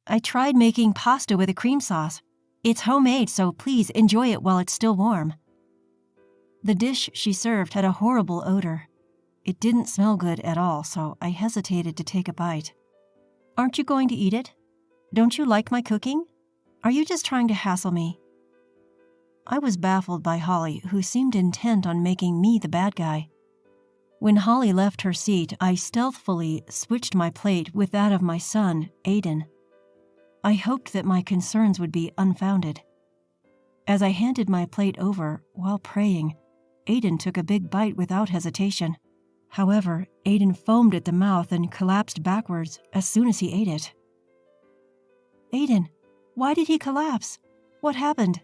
I tried making pasta with a cream sauce. It's homemade, so please enjoy it while it's still warm." The dish she served had a horrible odor. It didn't smell good at all, so I hesitated to take a bite. "Aren't you going to eat it? Don't you like my cooking? Are you just trying to hassle me?" I was baffled by Holly, who seemed intent on making me the bad guy. When Holly left her seat, I stealthily switched my plate with that of my son, Aiden. I hoped that my concerns would be unfounded. As I handed my plate over, while praying, Aiden took a big bite without hesitation. However, Aiden foamed at the mouth and collapsed backwards as soon as he ate it. "Aiden, why did he collapse? What happened?"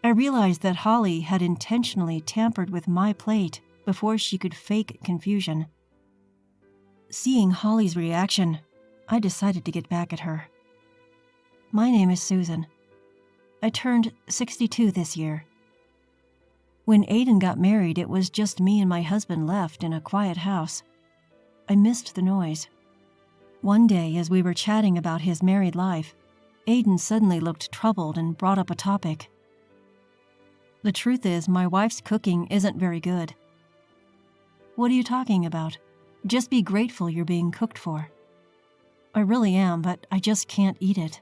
I realized that Holly had intentionally tampered with my plate before she could fake confusion. Seeing Holly's reaction, I decided to get back at her. "My name is Susan. I turned 62 this year. When Aiden got married, it was just me and my husband left in a quiet house. I missed the noise. One day, as we were chatting about his married life, Aiden suddenly looked troubled and brought up a topic. The truth is, my wife's cooking isn't very good." "What are you talking about? Just be grateful you're being cooked for." "I really am, but I just can't eat it."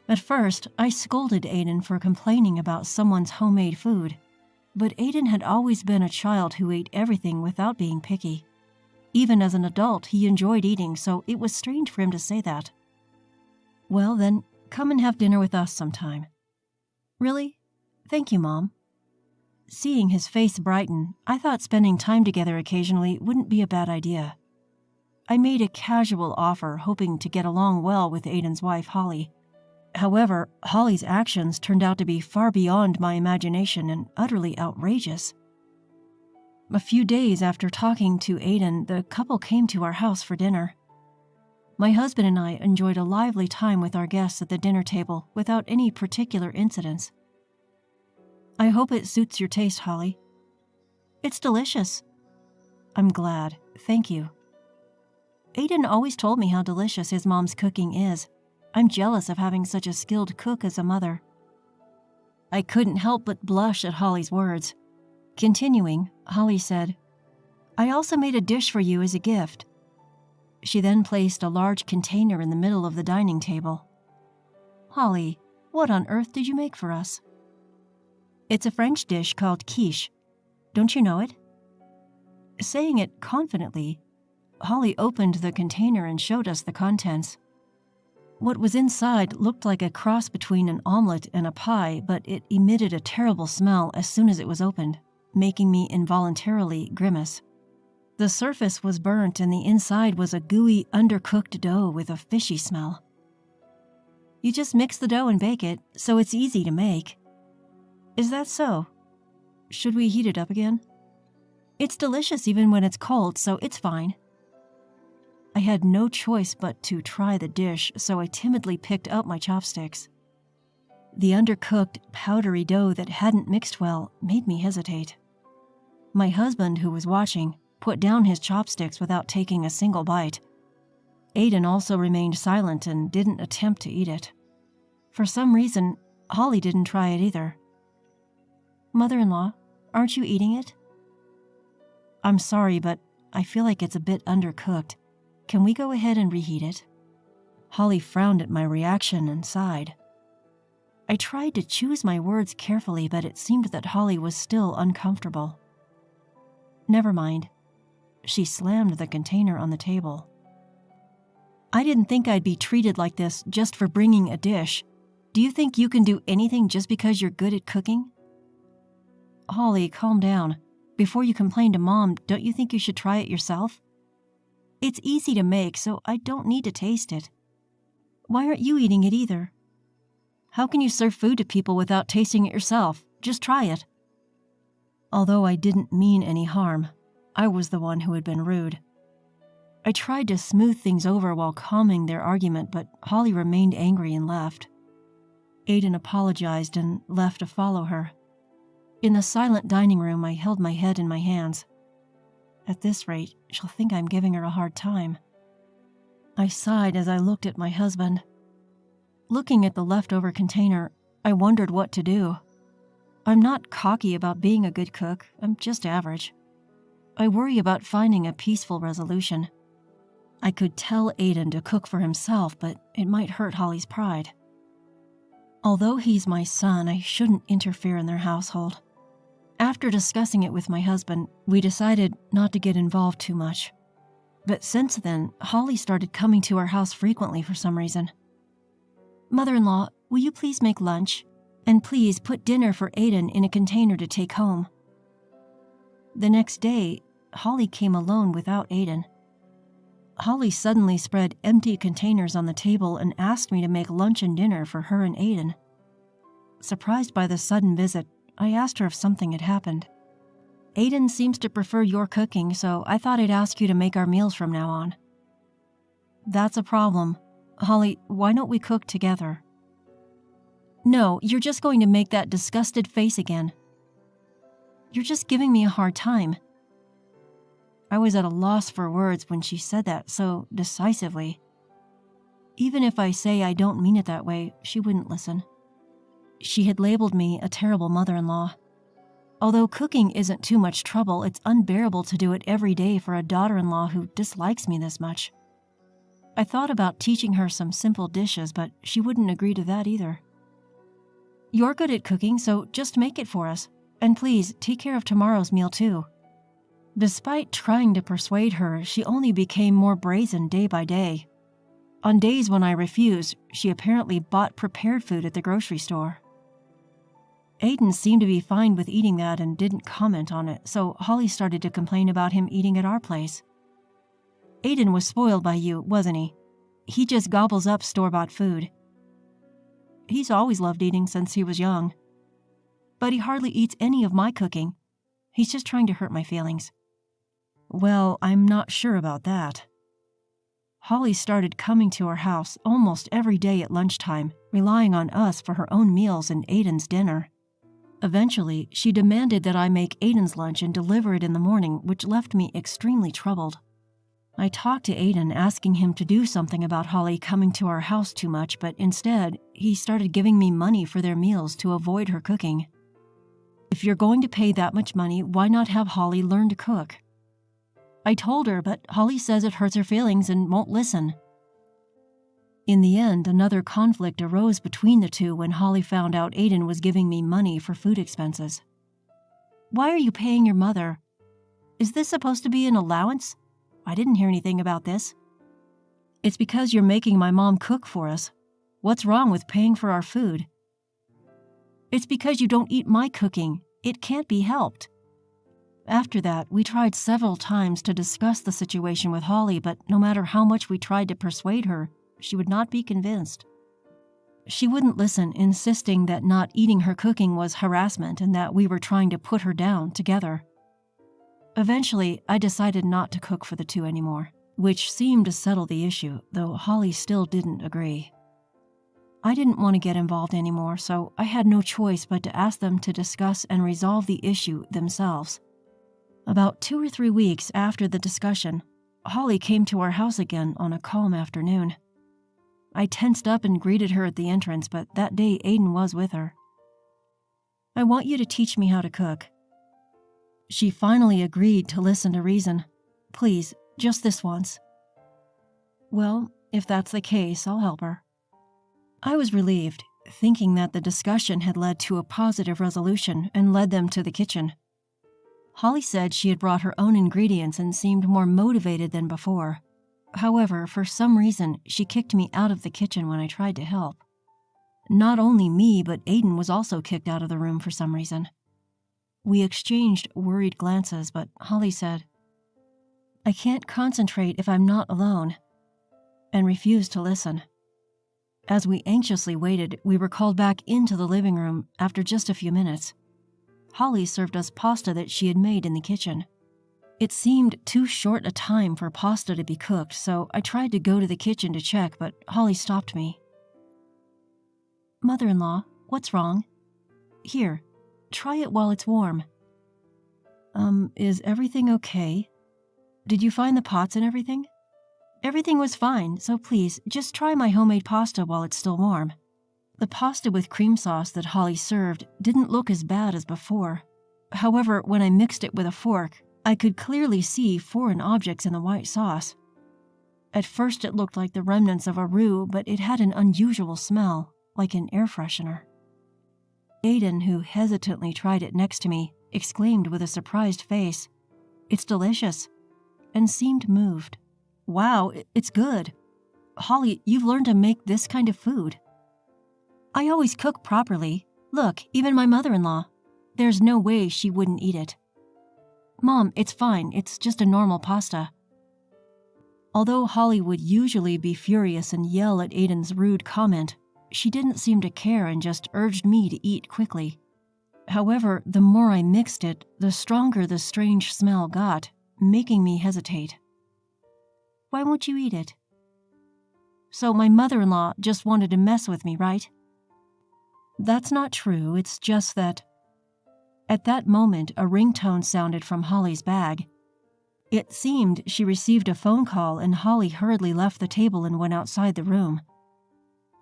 At first, I scolded Aiden for complaining about someone's homemade food, but Aiden had always been a child who ate everything without being picky. Even as an adult, he enjoyed eating, so it was strange for him to say that. "Well, then, come and have dinner with us sometime." "Really? Thank you, Mom." Seeing his face brighten, I thought spending time together occasionally wouldn't be a bad idea. I made a casual offer, hoping to get along well with Aiden's wife, Holly. However, Holly's actions turned out to be far beyond my imagination and utterly outrageous. A few days after talking to Aiden, the couple came to our house for dinner. My husband and I enjoyed a lively time with our guests at the dinner table without any particular incidents. "I hope it suits your taste, Holly." "It's delicious." "I'm glad. Thank you." Aiden always told me how delicious his mom's cooking is. I'm jealous of having such a skilled cook as a mother. I couldn't help but blush at Holly's words. Continuing, Holly said, "I also made a dish for you as a gift." She then placed a large container in the middle of the dining table. "Holly, what on earth did you make for us?" "It's a French dish called quiche. Don't you know it?" Saying it confidently, Holly opened the container and showed us the contents. What was inside looked like a cross between an omelet and a pie, but it emitted a terrible smell as soon as it was opened, making me involuntarily grimace. The surface was burnt and the inside was a gooey, undercooked dough with a fishy smell. "You just mix the dough and bake it, so it's easy to make." "Is that so? Should we heat it up again?" "It's delicious even when it's cold, so it's fine." I had no choice but to try the dish, so I timidly picked up my chopsticks. The undercooked, powdery dough that hadn't mixed well made me hesitate. My husband, who was watching, put down his chopsticks without taking a single bite. Aiden also remained silent and didn't attempt to eat it. For some reason, Holly didn't try it either. "Mother-in-law, aren't you eating it?" "I'm sorry, but I feel like it's a bit undercooked. Can we go ahead and reheat it?" Holly frowned at my reaction and sighed. I tried to choose my words carefully, but it seemed that Holly was still uncomfortable. "Never mind." She slammed the container on the table. "I didn't think I'd be treated like this just for bringing a dish. Do you think you can do anything just because you're good at cooking?" "Holly, calm down. Before you complain to Mom, don't you think you should try it yourself? It's easy to make, so I don't need to taste it. Why aren't you eating it either? How can you serve food to people without tasting it yourself? Just try it." Although I didn't mean any harm, I was the one who had been rude. I tried to smooth things over while calming their argument, but Holly remained angry and left. Aiden apologized and left to follow her. In the silent dining room, I held my head in my hands. At this rate, she'll think I'm giving her a hard time. I sighed as I looked at my husband. Looking at the leftover container, I wondered what to do. I'm not cocky about being a good cook, I'm just average. I worry about finding a peaceful resolution. I could tell Aiden to cook for himself, but it might hurt Holly's pride. Although he's my son, I shouldn't interfere in their household. After discussing it with my husband, we decided not to get involved too much. But since then, Holly started coming to our house frequently for some reason. "Mother-in-law, will you please make lunch? And please put dinner for Aiden in a container to take home." The next day, Holly came alone without Aiden. Holly suddenly spread empty containers on the table and asked me to make lunch and dinner for her and Aiden. Surprised by the sudden visit, I asked her if something had happened. "Aiden seems to prefer your cooking, so I thought I'd ask you to make our meals from now on." "That's a problem. Holly, why don't we cook together?" "No, you're just going to make that disgusted face again. You're just giving me a hard time." I was at a loss for words when she said that so decisively. Even if I say I don't mean it that way, she wouldn't listen. She had labeled me a terrible mother-in-law. Although cooking isn't too much trouble, it's unbearable to do it every day for a daughter-in-law who dislikes me this much. I thought about teaching her some simple dishes, but she wouldn't agree to that either. "You're good at cooking, so just make it for us. And please, take care of tomorrow's meal too." Despite trying to persuade her, she only became more brazen day by day. On days when I refused, she apparently bought prepared food at the grocery store. Aiden seemed to be fine with eating that and didn't comment on it, so Holly started to complain about him eating at our place. "Aiden was spoiled by you, wasn't he? He just gobbles up store-bought food." "He's always loved eating since he was young. But he hardly eats any of my cooking. He's just trying to hurt my feelings." "Well, I'm not sure about that." Holly started coming to our house almost every day at lunchtime, relying on us for her own meals and Aiden's dinner. Eventually, she demanded that I make Aiden's lunch and deliver it in the morning, which left me extremely troubled. I talked to Aiden, asking him to do something about Holly coming to our house too much, but instead, he started giving me money for their meals to avoid her cooking. "If you're going to pay that much money, why not have Holly learn to cook?" I told her, but Holly says it hurts her feelings and won't listen. In the end, another conflict arose between the two when Holly found out Aiden was giving me money for food expenses. "Why are you paying your mother? Is this supposed to be an allowance? I didn't hear anything about this." "It's because you're making my mom cook for us. What's wrong with paying for our food?" "It's because you don't eat my cooking. It can't be helped." After that, we tried several times to discuss the situation with Holly, but no matter how much we tried to persuade her, she would not be convinced. She wouldn't listen, insisting that not eating her cooking was harassment and that we were trying to put her down together. Eventually, I decided not to cook for the two anymore, which seemed to settle the issue, though Holly still didn't agree. I didn't want to get involved anymore, so I had no choice but to ask them to discuss and resolve the issue themselves. About 2 or 3 weeks after the discussion, Holly came to our house again on a calm afternoon. I tensed up and greeted her at the entrance, but that day Aiden was with her. "I want you to teach me how to cook." She finally agreed to listen to reason. "Please, just this once." "Well, if that's the case, I'll help her." I was relieved, thinking that the discussion had led to a positive resolution and led them to the kitchen. Holly said she had brought her own ingredients and seemed more motivated than before. However, for some reason, she kicked me out of the kitchen when I tried to help. Not only me, but Aiden was also kicked out of the room for some reason. We exchanged worried glances, but Holly said, "I can't concentrate if I'm not alone," and refused to listen. As we anxiously waited, we were called back into the living room after just a few minutes. Holly served us pasta that she had made in the kitchen. It seemed too short a time for pasta to be cooked, so I tried to go to the kitchen to check, but Holly stopped me. "Mother-in-law, what's wrong? Here, try it while it's warm." Is everything okay? Did you find the pots and everything?" Everything was fine, so please, just try my homemade pasta while it's still warm. The pasta with cream sauce that Holly served didn't look as bad as before. However, when I mixed it with a fork, I could clearly see foreign objects in the white sauce. At first it looked like the remnants of a roux, but it had an unusual smell, like an air freshener. Aiden, who hesitantly tried it next to me, exclaimed with a surprised face, "It's delicious," and seemed moved. "Wow, it's good. Holly, you've learned to make this kind of food." "I always cook properly. Look, even my mother-in-law. There's no way she wouldn't eat it." "Mom, it's fine. It's just a normal pasta." Although Holly would usually be furious and yell at Aiden's rude comment, she didn't seem to care and just urged me to eat quickly. However, the more I mixed it, the stronger the strange smell got, making me hesitate. "Why won't you eat it?" "So my mother-in-law just wanted to mess with me, right?" "That's not true, it's just that..." At that moment, a ringtone sounded from Holly's bag. It seemed she received a phone call and Holly hurriedly left the table and went outside the room.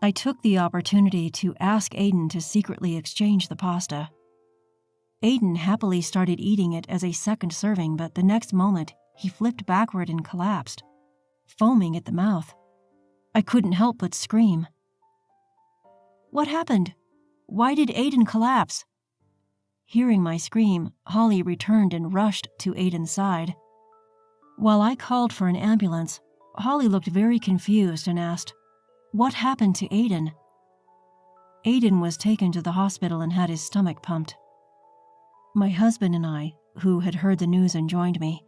I took the opportunity to ask Aiden to secretly exchange the pasta. Aiden happily started eating it as a second serving, but the next moment, he flipped backward and collapsed, foaming at the mouth. I couldn't help but scream. "What happened? Why did Aiden collapse?" Hearing my scream, Holly returned and rushed to Aiden's side. While I called for an ambulance, Holly looked very confused and asked, "What happened to Aiden?" Aiden was taken to the hospital and had his stomach pumped. My husband and I, who had heard the news and joined me,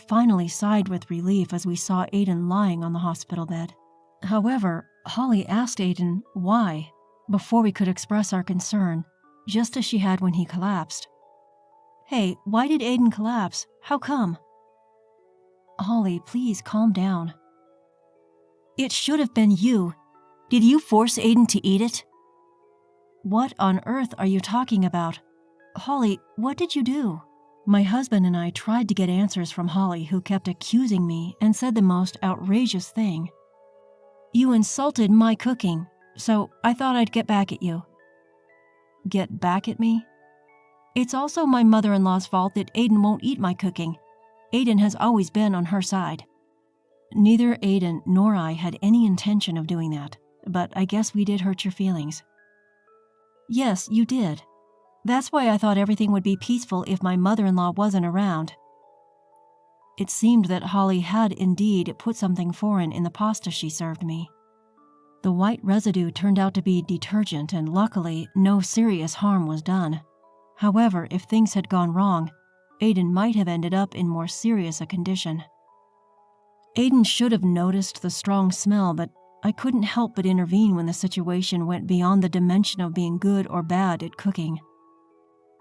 finally sighed with relief as we saw Aiden lying on the hospital bed. However, Holly asked Aiden why before we could express our concern, just as she had when he collapsed. "Hey, why did Aiden collapse? How come?" "Holly, please calm down." "It should have been you. Did you force Aiden to eat it?" "What on earth are you talking about? Holly, what did you do?" My husband and I tried to get answers from Holly, who kept accusing me and said the most outrageous thing. "You insulted my cooking, so I thought I'd get back at you." "Get back at me?" "It's also my mother-in-law's fault that Aiden won't eat my cooking. Aiden has always been on her side." Neither Aiden nor I had any intention of doing that, but I guess we did hurt your feelings. "Yes, you did. That's why I thought everything would be peaceful if my mother-in-law wasn't around." It seemed that Holly had indeed put something foreign in the pasta she served me. The white residue turned out to be detergent, and luckily, no serious harm was done. However, if things had gone wrong, Aiden might have ended up in more serious a condition. Aiden should have noticed the strong smell, but I couldn't help but intervene when the situation went beyond the dimension of being good or bad at cooking.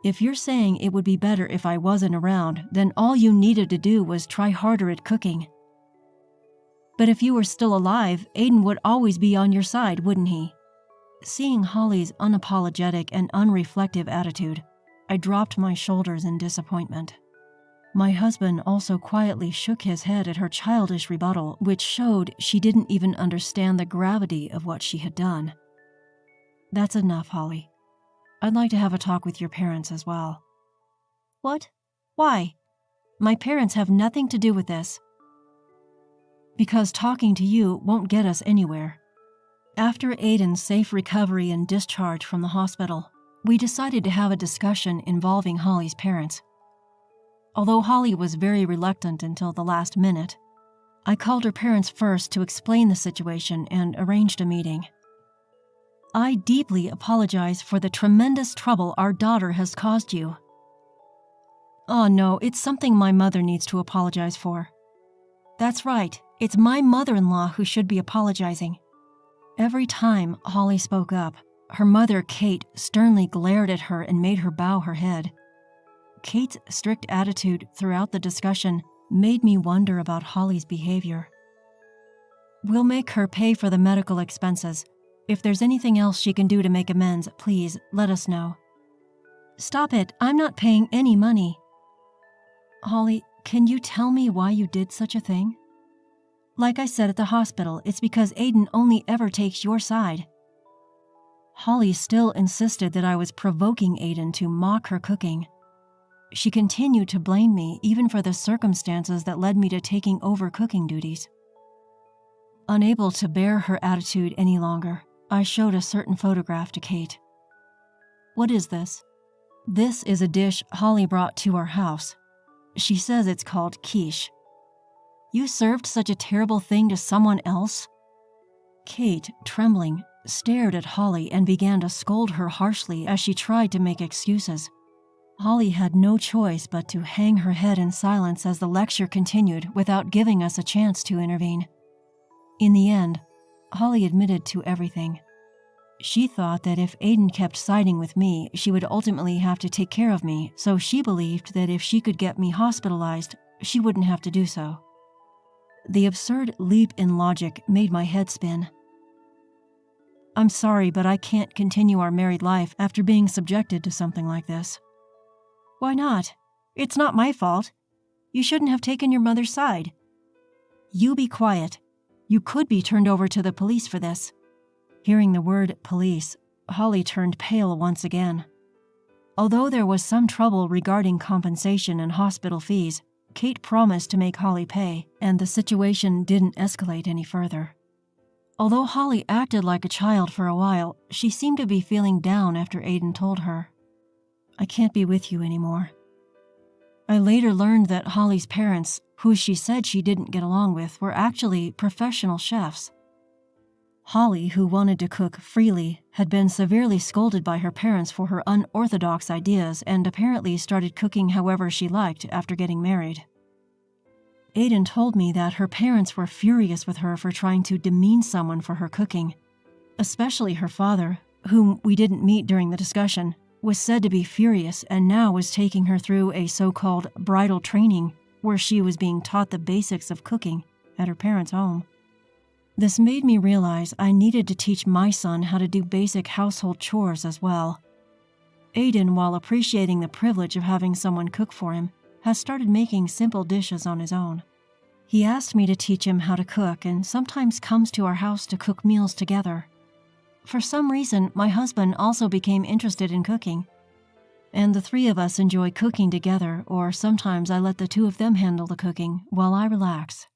If you're saying it would be better if I wasn't around, then all you needed to do was try harder at cooking. But if you were still alive, Aiden would always be on your side, wouldn't he? Seeing Holly's unapologetic and unreflective attitude, I dropped my shoulders in disappointment. My husband also quietly shook his head at her childish rebuttal, which showed she didn't even understand the gravity of what she had done. "That's enough, Holly. I'd like to have a talk with your parents as well." "What? Why? My parents have nothing to do with this." "Because talking to you won't get us anywhere." After Aiden's safe recovery and discharge from the hospital, we decided to have a discussion involving Holly's parents. Although Holly was very reluctant until the last minute, I called her parents first to explain the situation and arranged a meeting. "I deeply apologize for the tremendous trouble our daughter has caused you." "Oh no, it's something my mother needs to apologize for." "That's right, it's my mother-in-law who should be apologizing." Every time Holly spoke up, her mother, Kate, sternly glared at her and made her bow her head. Kate's strict attitude throughout the discussion made me wonder about Holly's behavior. "We'll make her pay for the medical expenses. If there's anything else she can do to make amends, please let us know." "Stop it, I'm not paying any money." "Holly, can you tell me why you did such a thing?" Like I said at the hospital, it's because Aiden only ever takes your side. Holly still insisted that I was provoking Aiden to mock her cooking. She continued to blame me even for the circumstances that led me to taking over cooking duties. Unable to bear her attitude any longer, I showed a certain photograph to Kate. "What is this?" "This is a dish Holly brought to our house. She says it's called quiche." "You served such a terrible thing to someone else?" Kate, trembling, stared at Holly and began to scold her harshly as she tried to make excuses. Holly had no choice but to hang her head in silence as the lecture continued without giving us a chance to intervene. In the end, Holly admitted to everything. She thought that if Aiden kept siding with me, she would ultimately have to take care of me, so she believed that if she could get me hospitalized, she wouldn't have to do so. The absurd leap in logic made my head spin. "I'm sorry, but I can't continue our married life after being subjected to something like this." "Why not? It's not my fault. You shouldn't have taken your mother's side." "You be quiet. You could be turned over to the police for this." Hearing the word police, Holly turned pale once again. Although there was some trouble regarding compensation and hospital fees, Kate promised to make Holly pay, and the situation didn't escalate any further. Although Holly acted like a child for a while, she seemed to be feeling down after Aiden told her, "I can't be with you anymore." I later learned that Holly's parents, who she said she didn't get along with, were actually professional chefs. Holly, who wanted to cook freely, had been severely scolded by her parents for her unorthodox ideas and apparently started cooking however she liked after getting married. Aiden told me that her parents were furious with her for trying to demean someone for her cooking, especially her father, whom we didn't meet during the discussion, was said to be furious and now was taking her through a so-called bridal training where she was being taught the basics of cooking at her parents' home. This made me realize I needed to teach my son how to do basic household chores as well. Aiden, while appreciating the privilege of having someone cook for him, has started making simple dishes on his own. He asked me to teach him how to cook and sometimes comes to our house to cook meals together. For some reason, my husband also became interested in cooking, and the three of us enjoy cooking together, or sometimes I let the two of them handle the cooking while I relax.